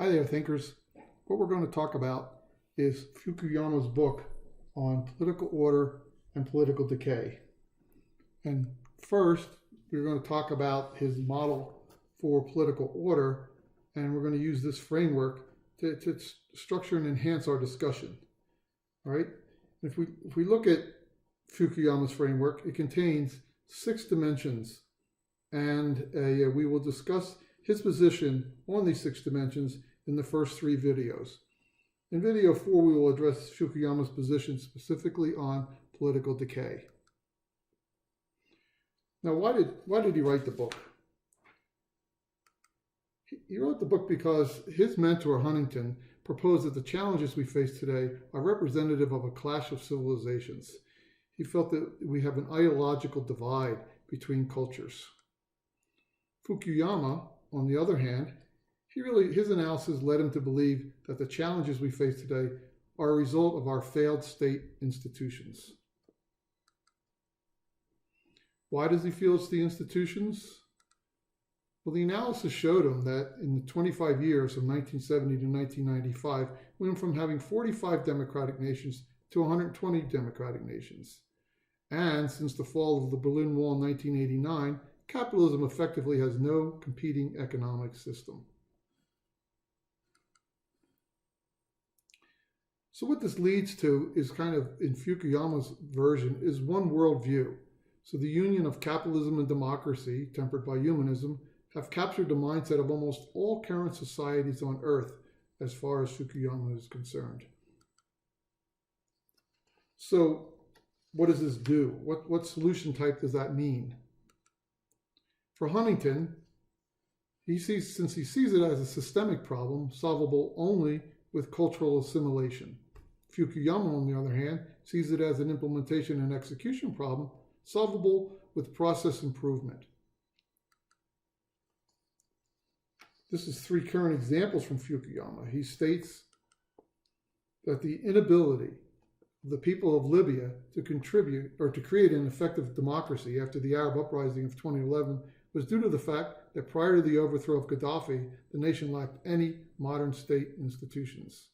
Hi there, thinkers. What we're going to talk about is Fukuyama's book on political order and political decay. And first, we're going to talk about his model for political order, and we're going to use this framework to structure and enhance our discussion. All right? If we look at Fukuyama's framework, it contains 6 dimensions, and we will discuss his position on these 6 dimensions in the first 3 videos. In video 4, we will address Fukuyama's position specifically on political decay. Now, why did he write the book? He wrote the book because his mentor, Huntington, proposed that the challenges we face today are representative of a clash of civilizations. He felt that we have an ideological divide between cultures. Fukuyama, on the other hand, his analysis led him to believe that the challenges we face today are a result of our failed state institutions. Why does he feel it's the institutions? Well, the analysis showed him that in the 25 years from 1970 to 1995, we went from having 45 democratic nations to 120 democratic nations. And since the fall of the Berlin Wall in 1989, capitalism effectively has no competing economic system. So what this leads to is kind of, in Fukuyama's version, is one worldview. So the union of capitalism and democracy, tempered by humanism, have captured the mindset of almost all current societies on Earth as far as Fukuyama is concerned. So what does this do? What solution type does that mean? For Huntington, since he sees it as a systemic problem, solvable only with cultural assimilation. Fukuyama, on the other hand, sees it as an implementation and execution problem, solvable with process improvement. This is 3 current examples from Fukuyama. He states that the inability of the people of Libya to contribute or to create an effective democracy after the Arab uprising of 2011 was due to the fact that prior to the overthrow of Gaddafi, the nation lacked any modern state institutions.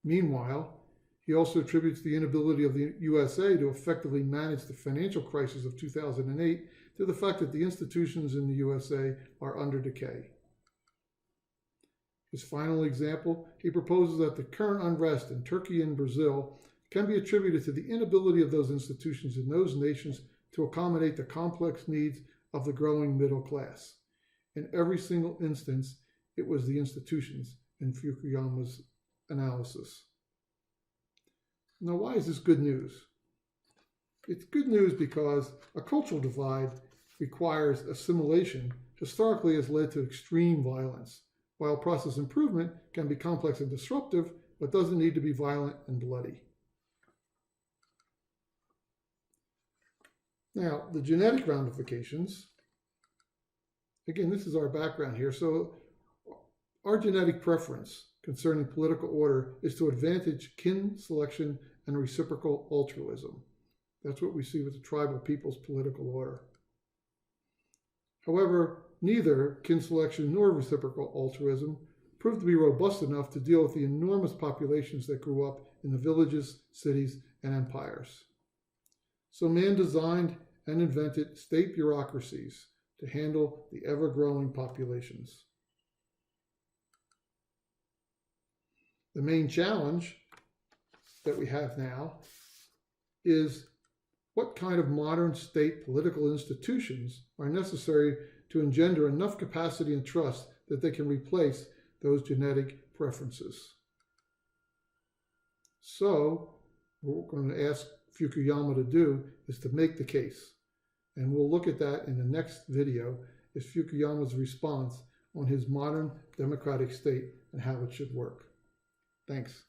Meanwhile, he also attributes the inability of the USA to effectively manage the financial crisis of 2008 to the fact that the institutions in the USA are under decay. His final example, he proposes that the current unrest in Turkey and Brazil can be attributed to the inability of those institutions in those nations to accommodate the complex needs of the growing middle class. In every single instance, it was the institutions in Fukuyama's analysis. Now, why is this good news? It's good news because a cultural divide requires assimilation historically has led to extreme violence, while process improvement can be complex and disruptive, but doesn't need to be violent and bloody. Now, the genetic ramifications, again, this is our background here. So our genetic preference concerning political order is to advantage kin selection and reciprocal altruism. That's what we see with the tribal people's political order. However, neither kin selection nor reciprocal altruism proved to be robust enough to deal with the enormous populations that grew up in the villages, cities, and empires. So man designed and invented state bureaucracies to handle the ever-growing populations. The main challenge that we have now is what kind of modern state political institutions are necessary to engender enough capacity and trust that they can replace those genetic preferences. So what we're going to ask Fukuyama to do is to make the case. And we'll look at that in the next video, is Fukuyama's response on his modern democratic state and how it should work. Thanks.